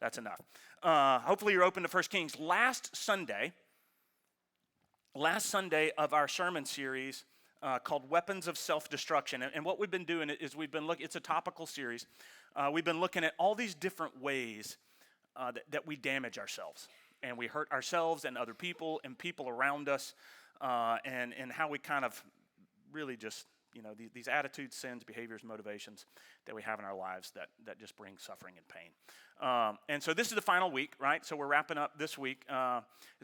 That's enough. Hopefully you're open to 1 Kings. Last Sunday of our sermon series called Weapons of Self-Destruction. And what we've been doing is we've been looking, it's a topical series. We've been looking at all these different ways that we damage ourselves. And we hurt ourselves and other people and people around us. And how we kind of really just, these attitudes, sins, behaviors, motivations that we have in our lives that just bring suffering and pain. And so this is the final week, right? So we're wrapping up this week.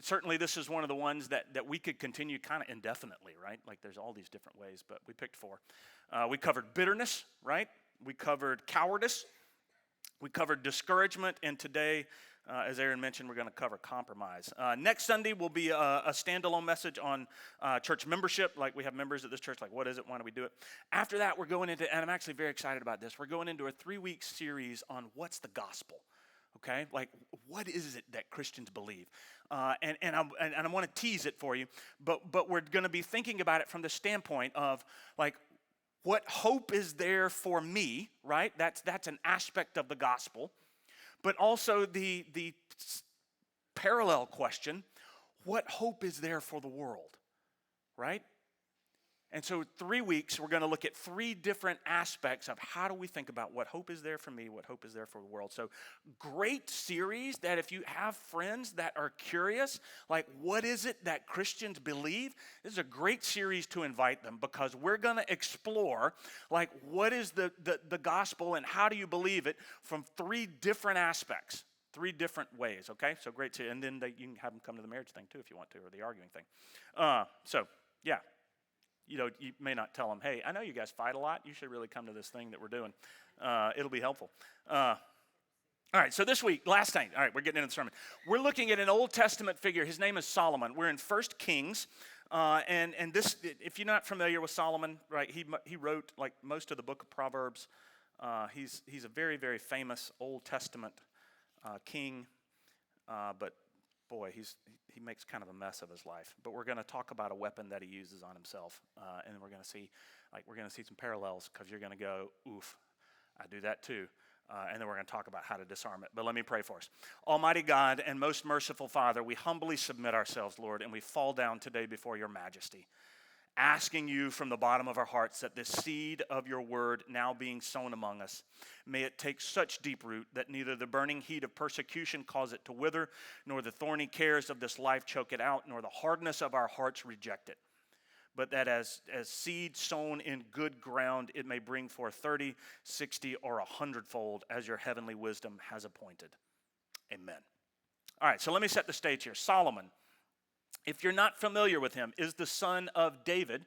Certainly this is one of the ones that we could continue kind of indefinitely, right? Like there's all these different ways, but we picked 4. We covered bitterness, right? We covered cowardice. We covered discouragement, and today, as Aaron mentioned, we're going to cover compromise. Next Sunday will be a standalone message on church membership. Like we have members at this church, like what is it, why do we do it? After that, we're going into, and I'm actually very excited about this, we're going into a 3-week series on what's the gospel, okay? Like what is it that Christians believe? And I want to tease it for you, but we're going to be thinking about it from the standpoint of like, what hope is there for me, right? That's an aspect of the gospel. But also the parallel question, what hope is there for the world, right? And so 3 weeks, we're going to look at 3 different aspects of how do we think about what hope is there for me, what hope is there for the world. So great series that if you have friends that are curious, like what is it that Christians believe? This is a great series to invite them because we're going to explore like what is the gospel and how do you believe it from 3 different aspects. 3 different ways, okay? So great to, and then you can have them come to the marriage thing too if you want to, or the arguing thing. So, yeah. You may not tell them, hey, I know you guys fight a lot. You should really come to this thing that we're doing. It'll be helpful. All right, so this week, last thing. All right, we're getting into the sermon. We're looking at an Old Testament figure. His name is Solomon. We're in 1 Kings. And this, if you're not familiar with Solomon, right, he wrote like most of the book of Proverbs. He's a very, very famous Old Testament king, but boy, he makes kind of a mess of his life. But we're going to talk about a weapon that he uses on himself, and we're going to see some parallels because you're going to go, oof, I do that too. And then we're going to talk about how to disarm it. But let me pray for us. Almighty God and most merciful Father, we humbly submit ourselves, Lord, and we fall down today before your majesty, asking you from the bottom of our hearts that the seed of your word now being sown among us, may it take such deep root that neither the burning heat of persecution cause it to wither, nor the thorny cares of this life choke it out, nor the hardness of our hearts reject it. But that as seed sown in good ground, it may bring forth 30, 60, or 100-fold as your heavenly wisdom has appointed. Amen. All right, so let me set the stage here. Solomon, if you're not familiar with him, is the son of David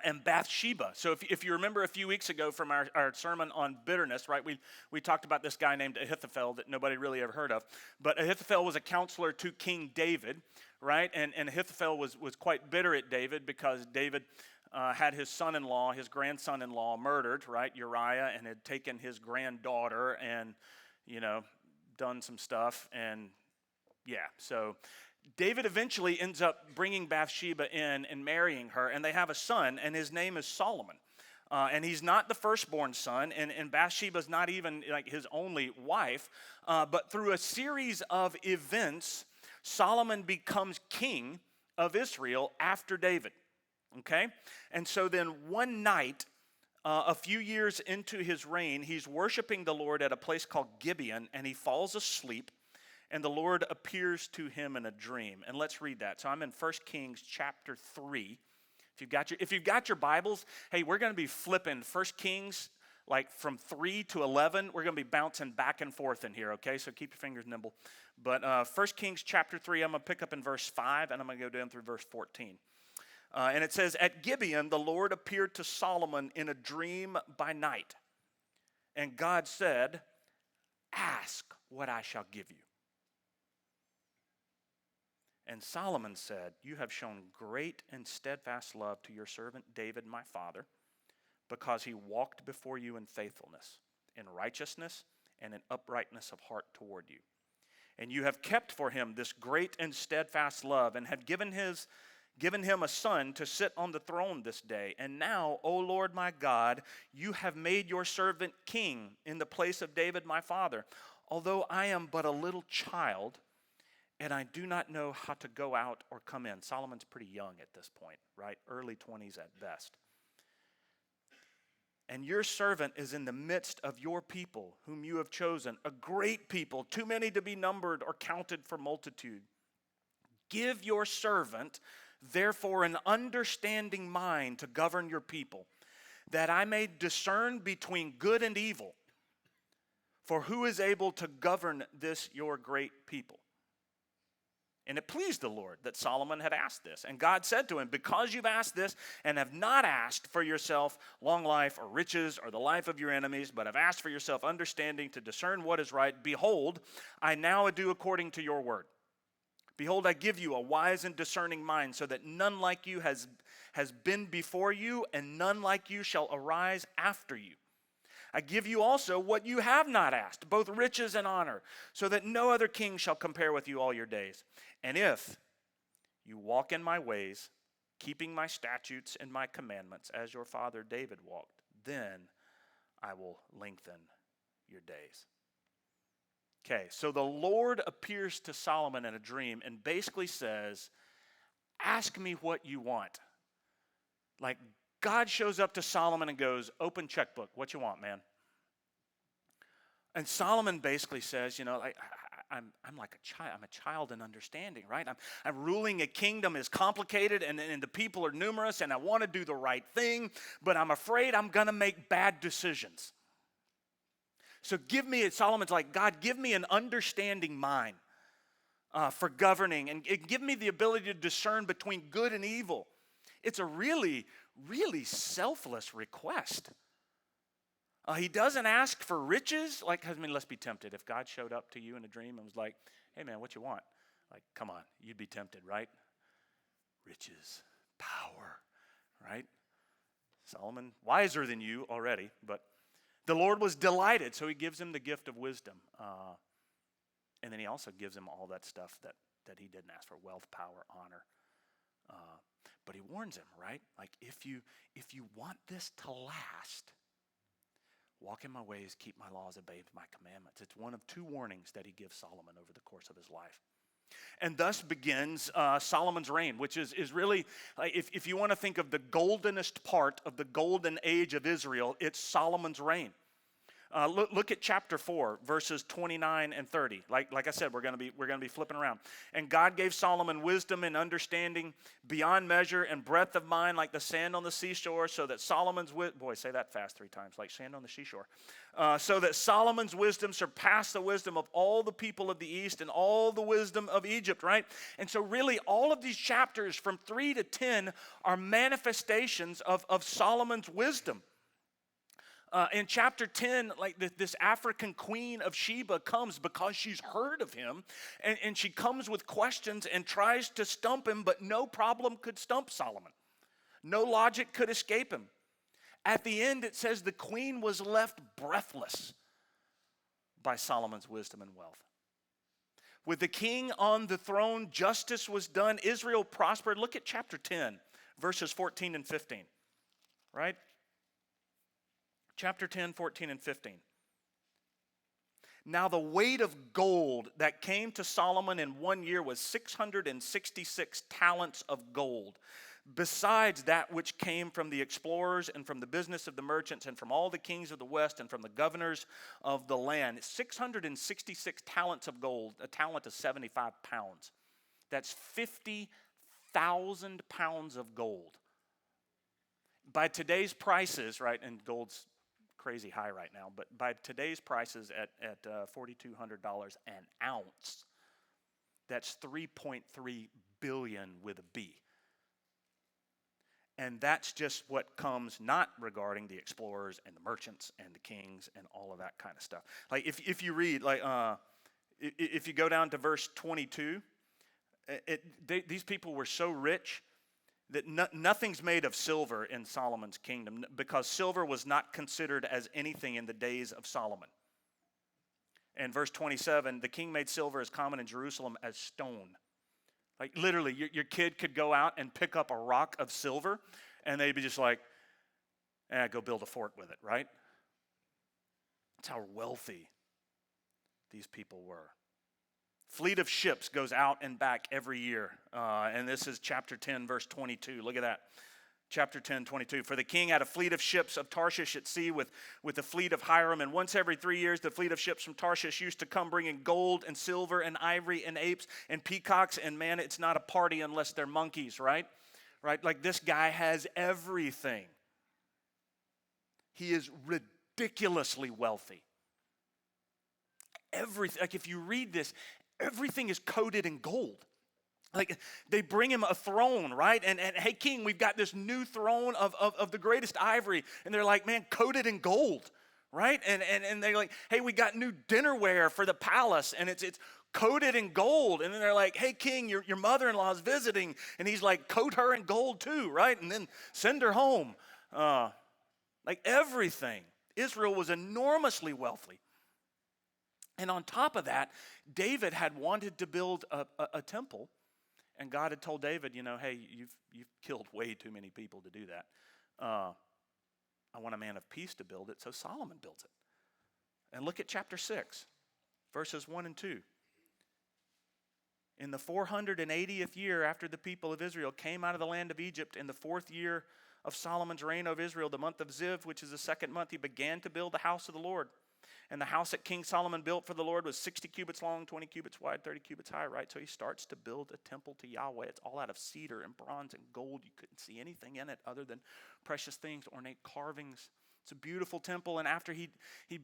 and Bathsheba. So if you remember a few weeks ago from our sermon on bitterness, right, we talked about this guy named Ahithophel that nobody really ever heard of. But Ahithophel was a counselor to King David, right? And Ahithophel was quite bitter at David because David had his son-in-law, his grandson-in-law murdered, right, Uriah, and had taken his granddaughter and, done some stuff. And, yeah, so David eventually ends up bringing Bathsheba in and marrying her, and they have a son, and his name is Solomon. And he's not the firstborn son, and Bathsheba's not even like his only wife. But through a series of events, Solomon becomes king of Israel after David. Okay? And so then one night, a few years into his reign, he's worshiping the Lord at a place called Gibeon, and he falls asleep. And the Lord appears to him in a dream. And let's read that. So I'm in 1 Kings chapter 3. If you've got your Bibles, hey, we're going to be flipping 1 Kings like from 3 to 11. We're going to be bouncing back and forth in here, okay? So keep your fingers nimble. But 1 Kings chapter 3, I'm going to pick up in verse 5, and I'm going to go down through verse 14. And it says, at Gibeon, the Lord appeared to Solomon in a dream by night. And God said, ask what I shall give you. And Solomon said, you have shown great and steadfast love to your servant David, my father, because he walked before you in faithfulness, in righteousness, and in uprightness of heart toward you. And you have kept for him this great and steadfast love, and have given given him a son to sit on the throne this day. And now, O Lord my God, you have made your servant king in the place of David my father. Although I am but a little child, and I do not know how to go out or come in. Solomon's pretty young at this point, right? Early 20s at best. And your servant is in the midst of your people, whom you have chosen, a great people, too many to be numbered or counted for multitude. Give your servant, therefore, an understanding mind to govern your people, that I may discern between good and evil. For who is able to govern this your great people? And it pleased the Lord that Solomon had asked this. And God said to him, because you've asked this and have not asked for yourself long life or riches or the life of your enemies, but have asked for yourself understanding to discern what is right, behold, I now do according to your word. Behold, I give you a wise and discerning mind, so that none like you has been before you, and none like you shall arise after you. I give you also what you have not asked, both riches and honor, so that no other king shall compare with you all your days. And if you walk in my ways, keeping my statutes and my commandments, as your father David walked, then I will lengthen your days. Okay, so the Lord appears to Solomon in a dream and basically says, ask me what you want. Like, God shows up to Solomon and goes, open checkbook, what you want, man? And Solomon basically says, you know, I'm like a child. I'm a child in understanding, right? I'm ruling a kingdom is complicated, and the people are numerous, and I want to do the right thing, but I'm afraid I'm going to make bad decisions. So Solomon's like, God, give me an understanding mind for governing, and give me the ability to discern between good and evil. It's a really, really selfless request. He doesn't ask for riches. Like, I mean, let's be tempted. If God showed up to you in a dream and was like, hey, man, what you want? Like, come on, you'd be tempted, right? Riches, power, right? Solomon, wiser than you already, but the Lord was delighted, so he gives him the gift of wisdom. And then he also gives him all that stuff that he didn't ask for, wealth, power, honor. But he warns him, right? Like, if you want this to last, walk in my ways, keep my laws, obey my commandments. It's one of two warnings that he gives Solomon over the course of his life. And thus begins Solomon's reign, which is really, if you want to think of the goldenest part of the golden age of Israel, it's Solomon's reign. Look at chapter 4, verses 29 and 30. Like I said, we're going to be flipping around. And God gave Solomon wisdom and understanding beyond measure and breadth of mind like the sand on the seashore, so that Solomon's boy, say that fast 3 times, like sand on the seashore. So that Solomon's wisdom surpassed the wisdom of all the people of the east and all the wisdom of Egypt, right? And so really all of these chapters from 3 to 10 are manifestations of Solomon's wisdom. In chapter 10, like this African queen of Sheba comes because she's heard of him, and she comes with questions and tries to stump him, but no problem could stump Solomon. No logic could escape him. At the end, it says the queen was left breathless by Solomon's wisdom and wealth. With the king on the throne, justice was done. Israel prospered. Look at chapter 10, verses 14 and 15, right? Chapter 10, 14, and 15. Now the weight of gold that came to Solomon in 1 year was 666 talents of gold, besides that which came from the explorers and from the business of the merchants and from all the kings of the west and from the governors of the land. 666 talents of gold. A talent is 75 pounds. That's 50,000 pounds of gold. By today's prices, right, and gold's crazy high right now, but by today's prices at $4,200 an ounce, that's 3.3 billion with a B. And that's just what comes not regarding the explorers and the merchants and the kings and all of that kind of stuff. Like if you read, like if you go down to verse 22, these people were so rich that nothing's made of silver in Solomon's kingdom, because silver was not considered as anything in the days of Solomon. And verse 27, the king made silver as common in Jerusalem as stone. Like literally, your kid could go out and pick up a rock of silver, and they'd be just like, go build a fort with it, right? That's how wealthy these people were. Fleet of ships goes out and back every year. And this is chapter 10, verse 22. Look at that. Chapter 10, 22. For the king had a fleet of ships of Tarshish at sea with a fleet of Hiram. And once every 3 years, the fleet of ships from Tarshish used to come bringing gold and silver and ivory and apes and peacocks. And man, it's not a party unless they're monkeys, right? Right? Like this guy has everything. He is ridiculously wealthy. Everything, like if you read this, everything is coated in gold. Like they bring him a throne, right? And hey, king, we've got this new throne of the greatest ivory. And they're like, man, coated in gold, right? And they're like, hey, we got new dinnerware for the palace. And it's coated in gold. And then they're like, hey, king, your mother-in-law is visiting. And he's like, coat her in gold too, right? And then send her home. Like everything. Israel was enormously wealthy. And on top of that, David had wanted to build a temple. And God had told David, hey, you've killed way too many people to do that. I want a man of peace to build it, so Solomon built it. And look at chapter 6, verses 1 and 2. In the 480th year after the people of Israel came out of the land of Egypt, in the 4th year of Solomon's reign over Israel, the month of Ziv, which is the 2nd month, he began to build the house of the Lord. And the house that King Solomon built for the Lord was 60 cubits long, 20 cubits wide, 30 cubits high, right? So he starts to build a temple to Yahweh. It's all out of cedar and bronze and gold. You couldn't see anything in it other than precious things, ornate carvings. It's a beautiful temple, and after he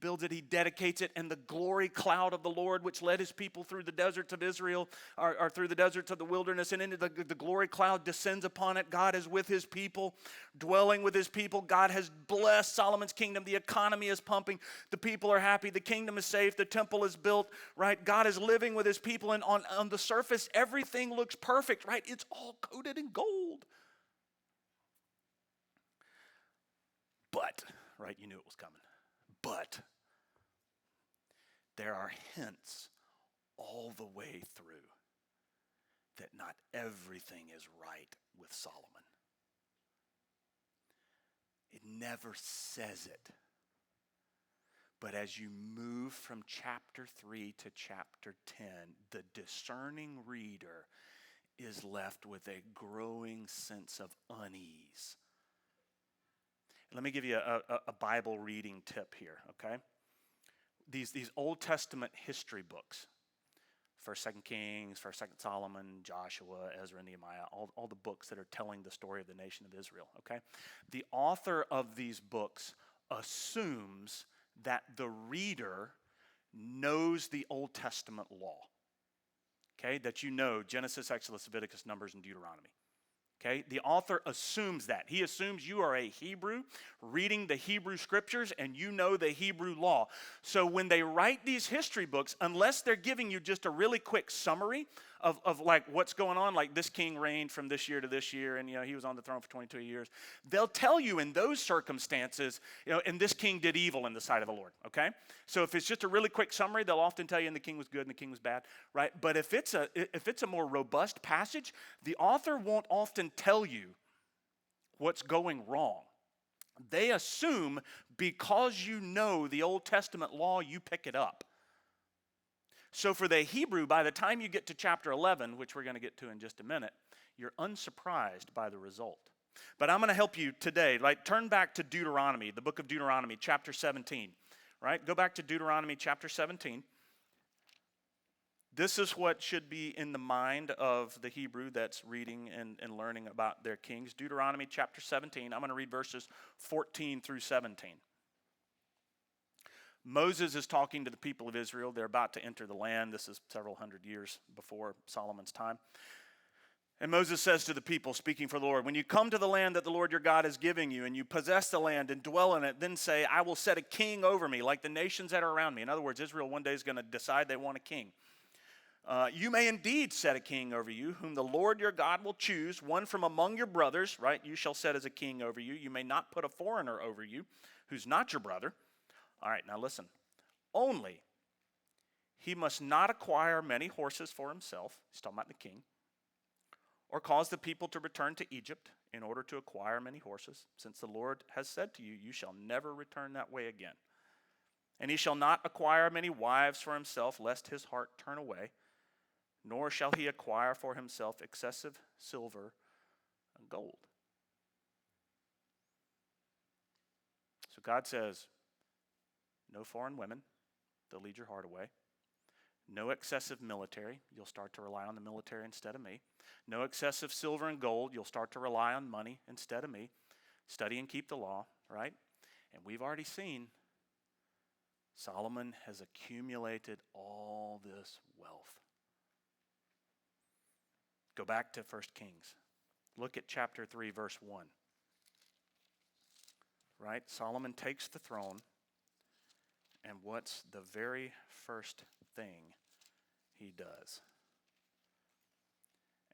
builds it, he dedicates it, and the glory cloud of the Lord, which led his people through the deserts of Israel, or through the deserts of the wilderness, and into the glory cloud descends upon it. God is with his people, dwelling with his people. God has blessed Solomon's kingdom. The economy is pumping. The people are happy. The kingdom is safe. The temple is built, right? God is living with his people, and on the surface, everything looks perfect, right? It's all coated in gold. But, right, you knew it was coming. But there are hints all the way through that not everything is right with Solomon. It never says it. But as you move from chapter 3 to chapter 10, the discerning reader is left with a growing sense of unease. Let me give you a Bible reading tip here, okay? These Old Testament history books, 1st, 2nd Kings, 1st, 2nd Solomon, Joshua, Ezra, Nehemiah, all the books that are telling the story of the nation of Israel, okay? The author of these books assumes that the reader knows the Old Testament law, okay? That you know Genesis, Exodus, Leviticus, Numbers, and Deuteronomy. Okay, the author assumes that. He assumes you are a Hebrew reading the Hebrew scriptures and you know the Hebrew law. So when they write these history books, unless they're giving you just a really quick summary of like what's going on, like this king reigned from this year to this year and he was on the throne for 22 years, they'll tell you in those circumstances, and this king did evil in the sight of the Lord, okay? So if it's just a really quick summary, they'll often tell you and the king was good and the king was bad, right? But if it's a more robust passage, the author won't often tell you what's going wrong. They assume because you know the Old Testament law, you pick it up. So for the Hebrew, by the time you get to chapter 11, which we're going to get to in just a minute, you're unsurprised by the result. But I'm going to help you today. Like, turn back to Deuteronomy, the book of Deuteronomy, chapter 17. Right? Go back to Deuteronomy chapter 17. This is what should be in the mind of the Hebrew that's reading and learning about their kings. Deuteronomy chapter 17. I'm going to read verses 14 through 17. Moses is talking to the people of Israel. They're about to enter the land. This is several hundred years before Solomon's time. And Moses says to the people, speaking for the Lord, when you come to the land that the Lord your God is giving you, and you possess the land and dwell in it, then say, I will set a king over me, like the nations that are around me. In other words, Israel one day is going to decide they want a king. You may indeed set a king over you, whom the Lord your God will choose, one from among your brothers, right? You shall set as a king over you. You may not put a foreigner over you, who's not your brother. All right, now listen. Only he must not acquire many horses for himself. He's talking about the king. or cause the people to return to Egypt in order to acquire many horses, since the Lord has said to you, you shall never return that way again. And he shall not acquire many wives for himself, lest his heart turn away, nor shall he acquire for himself excessive silver and gold. So God says, no foreign women, they'll lead your heart away. No excessive military, you'll start to rely on the military instead of me. No excessive silver and gold, you'll start to rely on money instead of me. Study and keep the law, right? And we've already seen Solomon has accumulated all this wealth. Go back to 1 Kings. Look at chapter 3, verse 1. Right? Solomon takes the throne, and what's the very first thing he does?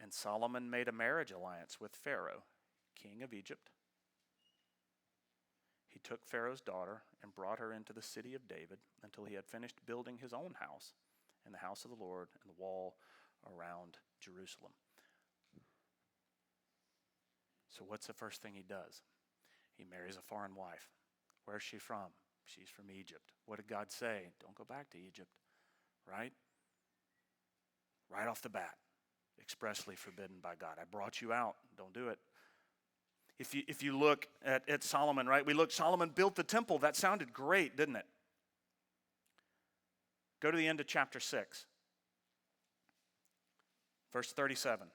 And Solomon made a marriage alliance with Pharaoh, king of Egypt. He took Pharaoh's daughter and brought her into the city of David until he had finished building his own house and the house of the Lord and the wall around Jerusalem. So what's the first thing he does? He marries a foreign wife. Where's she from? She's from Egypt. What did God say? Don't go back to Egypt, right? Right off the bat, expressly forbidden by God. I brought you out. Don't do it. If you look at Solomon, right? Solomon built the temple. That sounded great, didn't it? Go to the end of chapter 6, verse 37.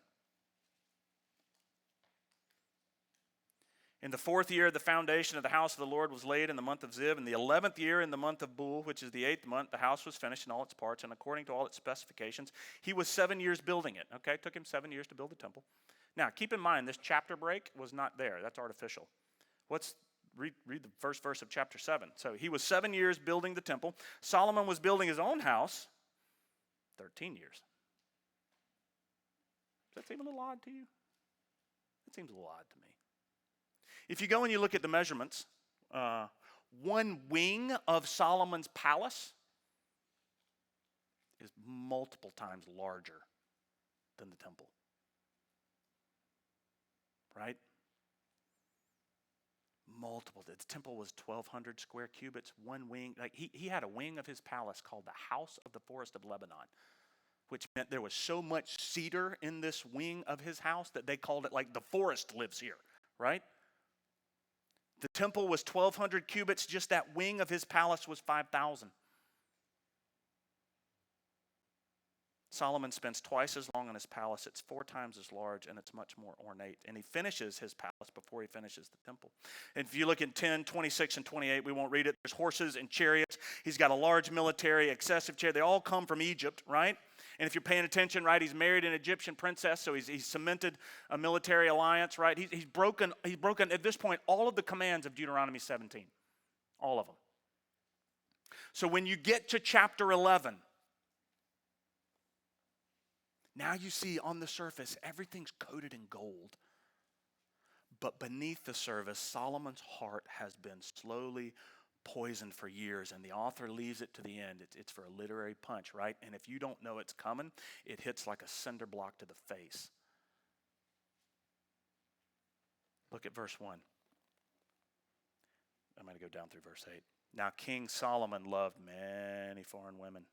In the 4th year, the foundation of the house of the Lord was laid in the month of Ziv. In the 11th year, in the month of Bul, which is the 8th month, the house was finished in all its parts, and according to all its specifications. He was 7 years building it. Okay, it took him 7 years to build the temple. Now, keep in mind, this chapter break was not there. That's artificial. Read the first verse of chapter 7. So he was 7 years building the temple. Solomon was building his own house 13 years. Does that seem a little odd to you? It seems a little odd to me. If you go and you look at the measurements, one wing of Solomon's palace is multiple times larger than the temple. Right? Multiple. The temple was 1,200 square cubits. One wing. Like he had a wing of his palace called the House of the Forest of Lebanon, which meant there was so much cedar in this wing of his house that they called it like the forest lives here. Right? The temple was 1,200 cubits. Just that wing of his palace was 5,000. Solomon spends twice as long in his palace. It's 4 times as large, and it's much more ornate. And he finishes his palace before he finishes the temple. And if you look at 10, 26, and 28, we won't read it. There's horses and chariots. He's got a large military, excessive chariot. They all come from Egypt, right? And if you're paying attention, right, he's married an Egyptian princess, so he's cemented a military alliance, right? He's broken at this point all of the commands of Deuteronomy 17, all of them. So when you get to chapter 11, now you see on the surface everything's coated in gold, but beneath the surface, Solomon's heart has been slowly poisoned for years, and the author leaves it to the end. It's for a literary punch, right? And if you don't know it's coming, it hits like a cinder block to the face. Look at verse 1. I'm going to go down through verse 8. Now King Solomon loved many foreign women,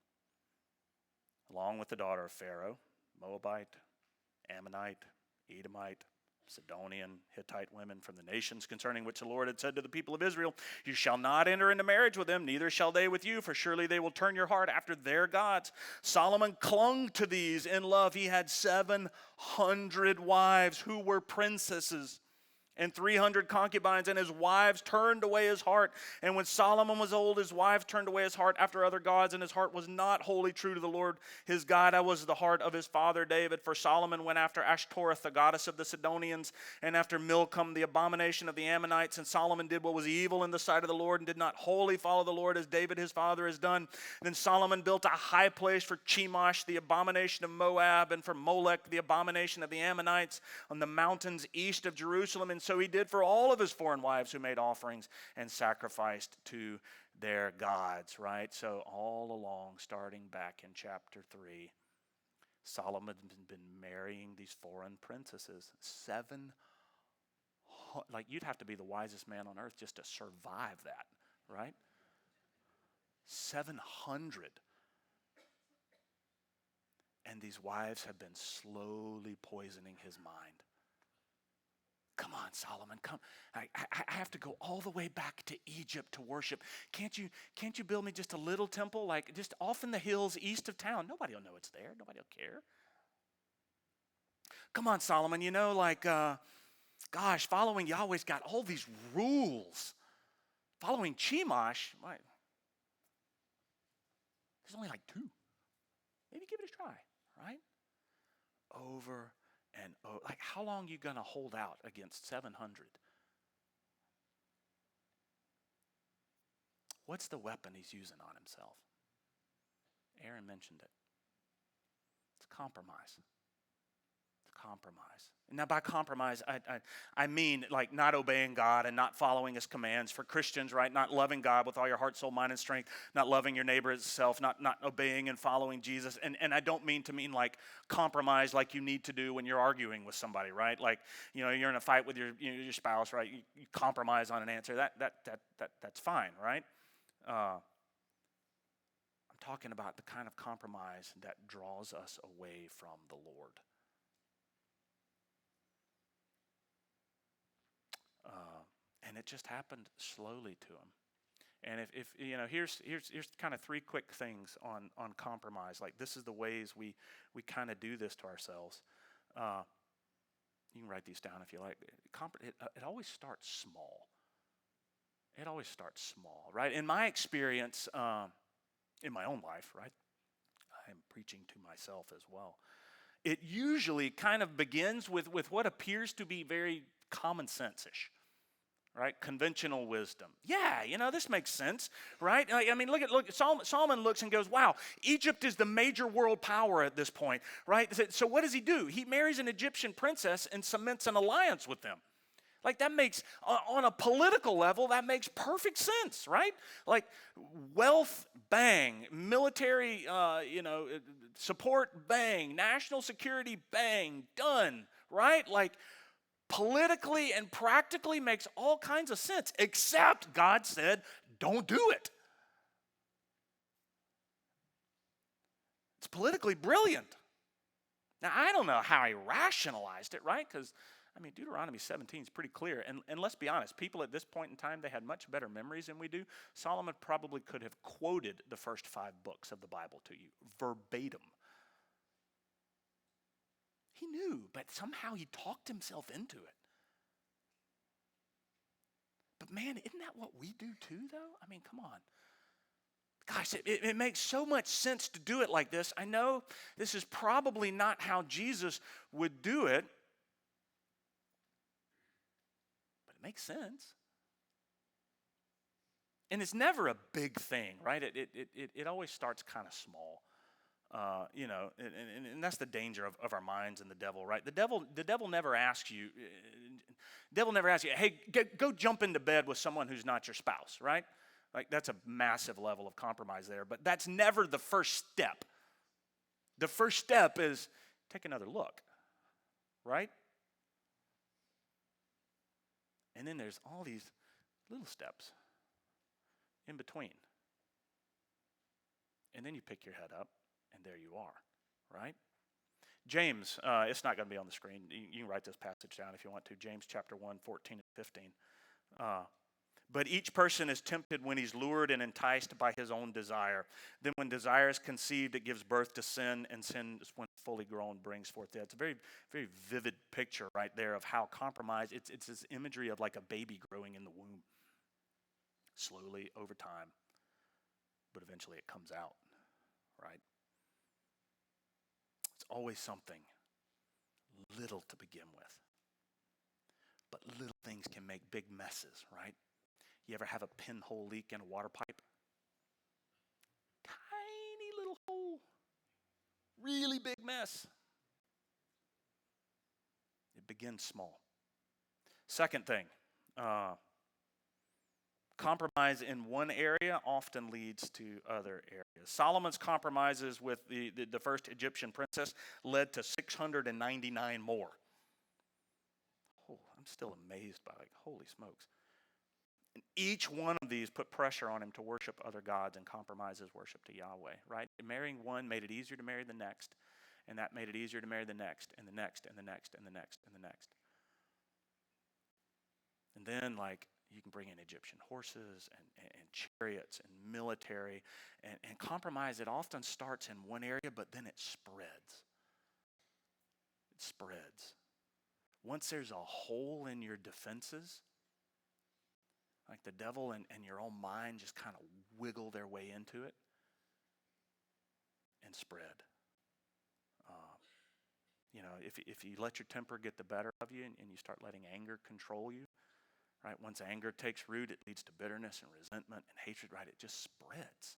along with the daughter of Pharaoh, Moabite, Ammonite, Edomite, Sidonian, Hittite women from the nations concerning which the Lord had said to the people of Israel, you shall not enter into marriage with them, neither shall they with you, for surely they will turn your heart after their gods. Solomon clung to these in love. He had 700 wives who were princesses, and 300 concubines, and his wives turned away his heart. And when Solomon was old, his wives turned away his heart after other gods, and his heart was not wholly true to the Lord his God, as was the heart of his father David. For Solomon went after Ashtoreth, the goddess of the Sidonians, and after Milcom, the abomination of the Ammonites. And Solomon did what was evil in the sight of the Lord, and did not wholly follow the Lord as David his father has done. Then Solomon built a high place for Chemosh, the abomination of Moab, and for Molech, the abomination of the Ammonites, on the mountains east of Jerusalem. And so he did for all of his foreign wives who made offerings and sacrificed to their gods, right? So all along, starting back in chapter 3, Solomon's been marrying these foreign princesses. Like you'd have to be the wisest man on earth just to survive that, right? 700. And these wives have been slowly poisoning his mind. Come on, Solomon, come. I have to go all the way back to Egypt to worship. Can't you build me just a little temple, like just off in the hills east of town? Nobody will know it's there. Nobody will care. Come on, Solomon, gosh, following Yahweh's got all these rules. Following Chemosh, there's only like 2. Maybe give it a try, right? Over and over. Like, how long are you going to hold out against 700? What's the weapon he's using on himself? Aaron mentioned it. It's compromise. Compromise. Now, by compromise, I mean like not obeying God and not following his commands. For Christians, right, not loving God with all your heart, soul, mind, and strength, not loving your neighbor as self, not obeying and following Jesus. And I don't mean to mean like compromise like you need to do when you're arguing with somebody, right? Like, you're in a fight with your spouse, right? You compromise on an answer. That's fine, right? I'm talking about the kind of compromise that draws us away from the Lord. And it just happened slowly to him. And if here's kind of 3 quick things on compromise. Like, this is the ways we kind of do this to ourselves. You can write these down if you like. It always starts small. It always starts small, right? In my experience, in my own life, right? I'm preaching to myself as well. It usually kind of begins with what appears to be very common sense-ish, right? Conventional wisdom. Yeah, this makes sense, right? Look. Solomon looks and goes, wow, Egypt is the major world power at this point, right? So what does he do? He marries an Egyptian princess and cements an alliance with them. Like, that makes, on a political level, that makes perfect sense, right? Like, wealth, bang. Military, support, bang. National security, bang. Done, right? Like, politically and practically makes all kinds of sense, except God said, don't do it. It's politically brilliant. Now, I don't know how he rationalized it, right? Because Deuteronomy 17 is pretty clear. And let's be honest, people at this point in time, they had much better memories than we do. Solomon probably could have quoted the first 5 books of the Bible to you, verbatim. He knew, but somehow he talked himself into it. But man, isn't that what we do too, though? Come on. Gosh, it makes so much sense to do it like this. I know this is probably not how Jesus would do it, makes sense. And it's never a big thing, right? It always starts kind of small, and that's the danger of our minds and the devil, right? The devil never asks you, hey, go jump into bed with someone who's not your spouse, right? Like, that's a massive level of compromise there, but that's never the first step. The first step is take another look, right? And then there's all these little steps in between. And then you pick your head up, and there you are, right? James, it's not going to be on the screen. You can write this passage down if you want to. James chapter 1, 14 and 15. But each person is tempted when he's lured and enticed by his own desire. Then when desire is conceived, it gives birth to sin, and sin, when fully grown, brings forth death. It's a very, very vivid picture right there of how compromise, it's this imagery of like a baby growing in the womb. Slowly, over time, but eventually it comes out, right? It's always something little to begin with. But little things can make big messes, right? You ever have a pinhole leak in a water pipe? Tiny little hole. Really big mess. It begins small. Second thing, Compromise in one area often leads to other areas. Solomon's compromises with the first Egyptian princess led to 699 more. Oh, I'm still amazed by, like, holy smokes. And each one of these put pressure on him to worship other gods and compromise his worship to Yahweh, right? Marrying one made it easier to marry the next, and that made it easier to marry the next, and the next, and the next, and the next, and the next. And then, like, you can bring in Egyptian horses and chariots and military, and compromise. It often starts in one area, but then it spreads. It spreads. Once there's a hole in your defenses, like the devil and your own mind just kind of wiggle their way into it and spread. If you let your temper get the better of you and you start letting anger control you, right? Once anger takes root, it leads to bitterness and resentment and hatred, right? It just spreads.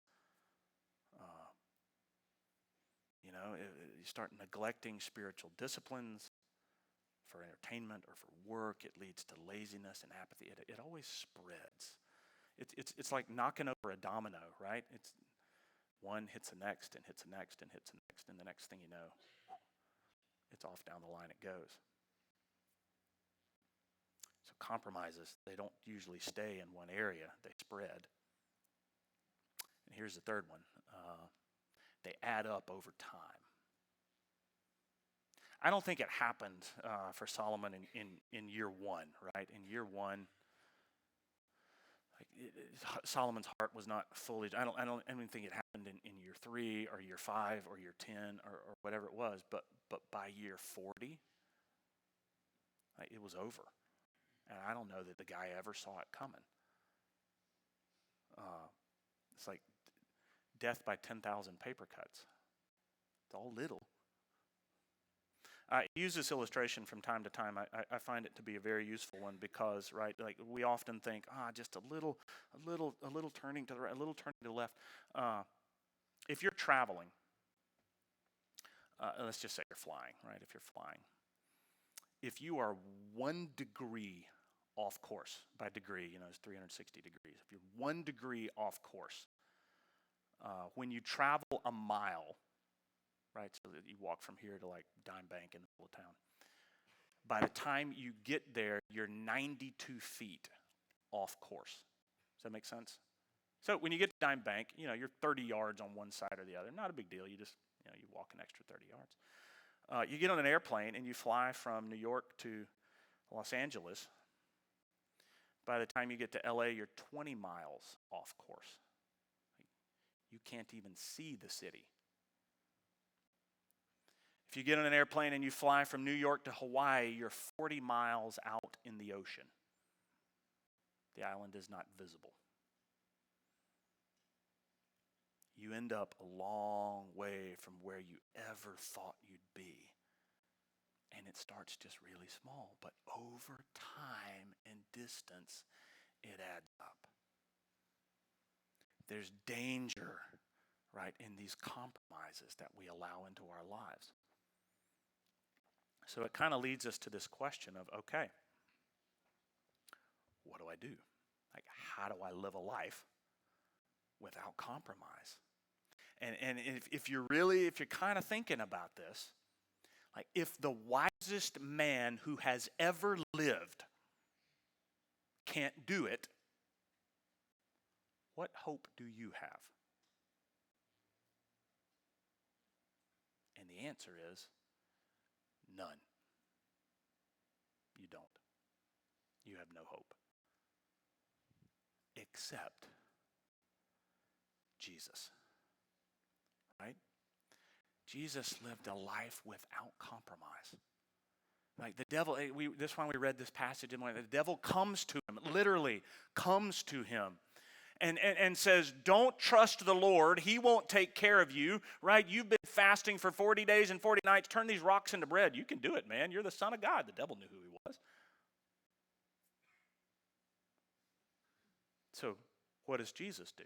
You start neglecting spiritual disciplines for entertainment or for work. It leads to laziness and apathy. It always spreads. It's like knocking over a domino, right? It's one hits the next and hits the next and hits the next, and the next thing you know, it's off down the line it goes. So compromises, they don't usually stay in one area. They spread. And here's the third one. They add up over time. I don't think it happened for Solomon in year one, right? In year one, Solomon's heart was not fully. I don't even think it happened in year 3 or year 5 or year 10 or whatever it was. But by year 40, it was over, and I don't know that the guy ever saw it coming. It's like death by 10,000 paper cuts. It's all little. I use this illustration from time to time. I find it to be a very useful one because, right, like we often think, just a little turning to the right, a little turning to the left. If you're traveling, let's just say you're flying, right? If you're flying, if you are 1 degree off course, by degree, it's 360 degrees. If you're 1 degree off course, when you travel a mile, right, so that you walk from here to like Dime Bank in the middle of town, by the time you get there, you're 92 feet off course. Does that make sense? So when you get to Dime Bank, you're 30 yards on one side or the other. Not a big deal. You just, you walk an extra 30 yards. You get on an airplane and you fly from New York to Los Angeles. By the time you get to LA, you're 20 miles off course. You can't even see the city. If you get on an airplane and you fly from New York to Hawaii, you're 40 miles out in the ocean. The island is not visible. You end up a long way from where you ever thought you'd be. And it starts just really small, but over time and distance, it adds up. There's danger, right, in these compromises that we allow into our lives. So it kind of leads us to this question of, okay, what do I do? Like, how do I live a life without compromise? And if you're kind of thinking about this, like, if the wisest man who has ever lived can't do it, what hope do you have? And the answer is none. You don't. You have no hope. Except Jesus. Right? Jesus lived a life without compromise. Like the devil, this one we read this passage, and the devil comes to him, literally comes to him, and says, don't trust the Lord. He won't take care of you, right? You've been fasting for 40 days and 40 nights. Turn these rocks into bread. You can do it, man. You're the Son of God. The devil knew who he was. So what does Jesus do?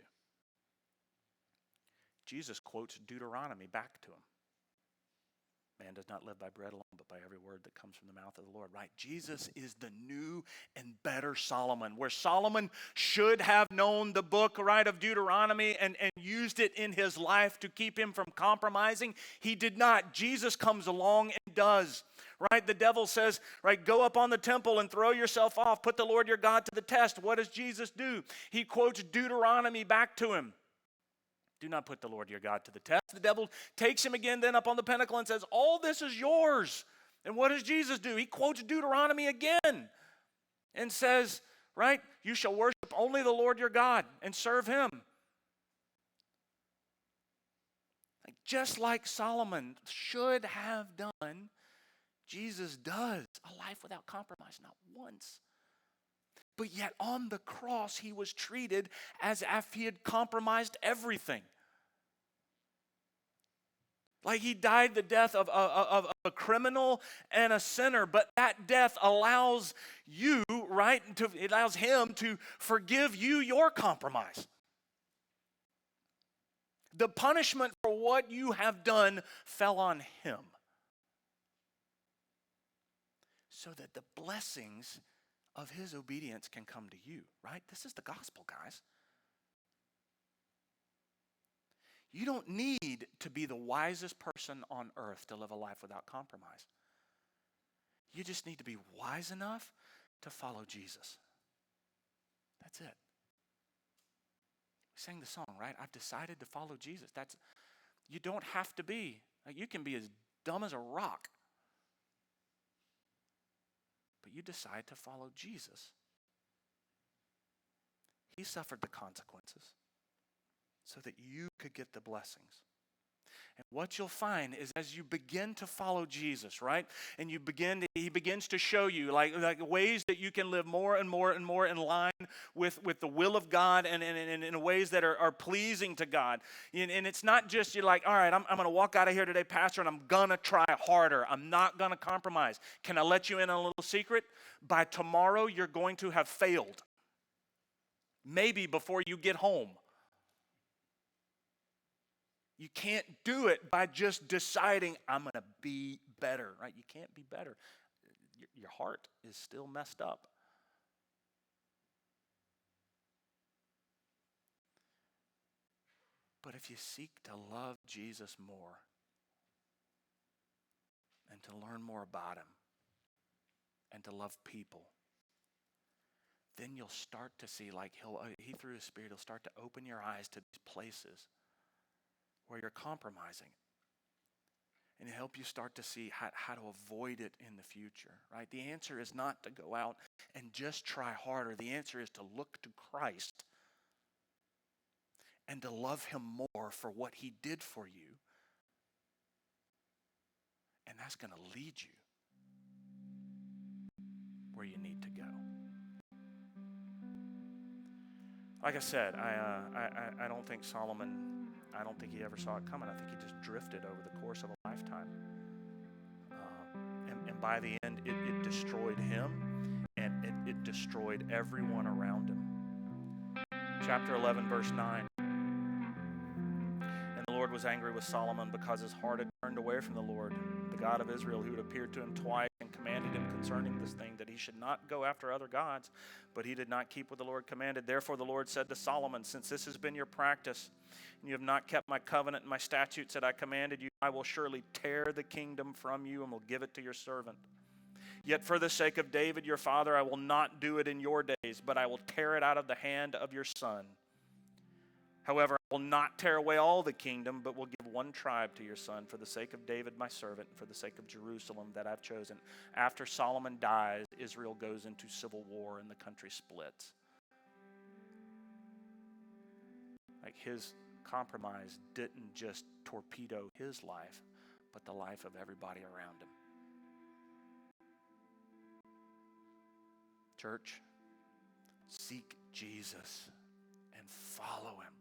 Jesus quotes Deuteronomy back to him. Man does not live by bread alone, but by every word that comes from the mouth of the Lord, right? Jesus is the new and better Solomon, where Solomon should have known the book, right, of Deuteronomy and used it in his life to keep him from compromising. He did not. Jesus comes along and does, right? The devil says, right, go up on the temple and throw yourself off. Put the Lord your God to the test. What does Jesus do? He quotes Deuteronomy back to him. Do not put the Lord your God to the test. The devil takes him again then up on the pinnacle and says, all this is yours. And what does Jesus do? He quotes Deuteronomy again and says, right, you shall worship only the Lord your God and serve him. Just like Solomon should have done, Jesus does a life without compromise, not once. But yet on the cross, he was treated as if he had compromised everything. Like he died the death of a criminal and a sinner, but that death allows you, right, it allows him to forgive you your compromise. The punishment for what you have done fell on him, so that the blessings of his obedience can come to you, right? This is the gospel, guys. You don't need to be the wisest person on earth to live a life without compromise. You just need to be wise enough to follow Jesus. That's it. We sang the song, right? I've decided to follow Jesus. You don't have to be. You can be as dumb as a rock. But you decide to follow Jesus. He suffered the consequences so that you could get the blessings. And what you'll find is as you begin to follow Jesus, right? And he begins to show you like ways that you can live more and more and more in line with the will of God and in ways that are pleasing to God. And it's not just you're like, all right, I'm going to walk out of here today, Pastor, and I'm going to try harder. I'm not going to compromise. Can I let you in on a little secret? By tomorrow, you're going to have failed. Maybe before you get home. You can't do it by just deciding, I'm going to be better, right? You can't be better. Your heart is still messed up. But if you seek to love Jesus more and to learn more about him and to love people, then you'll start to see, like he through his Spirit, he'll start to open your eyes to these places where you're compromising. And he'll help you start to see how to avoid it in the future, right? The answer is not to go out and just try harder. The answer is to look to Christ and to love him more for what he did for you. And that's going to lead you where you need to go. Like I said, I don't think Solomon, I don't think he ever saw it coming. I think he just drifted over the course of a lifetime. And by the end, it destroyed him, and it destroyed everyone around him. Chapter 11, verse 9. And the Lord was angry with Solomon because his heart had turned away from the Lord, the God of Israel, who had appeared to him twice and commanded him concerning this thing, that he should not go after other gods. But he did not keep what the Lord commanded. Therefore the Lord said to Solomon, since this has been your practice, and you have not kept my covenant and my statutes that I commanded you, I will surely tear the kingdom from you and will give it to your servant. Yet for the sake of David your father, I will not do it in your days, but I will tear it out of the hand of your son. However, I will not tear away all the kingdom, but will give one tribe to your son for the sake of David my servant, and for the sake of Jerusalem that I've chosen. After Solomon dies, Israel goes into civil war and the country splits. Like his compromise didn't just torpedo his life, but the life of everybody around him. Church, seek Jesus and follow him.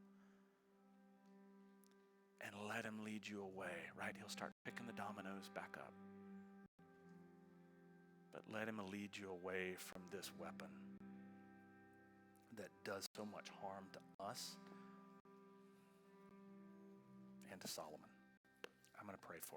And let him lead you away, right? He'll start picking the dominoes back up. But let him lead you away from this weapon that does so much harm to us and to Solomon. I'm going to pray for us.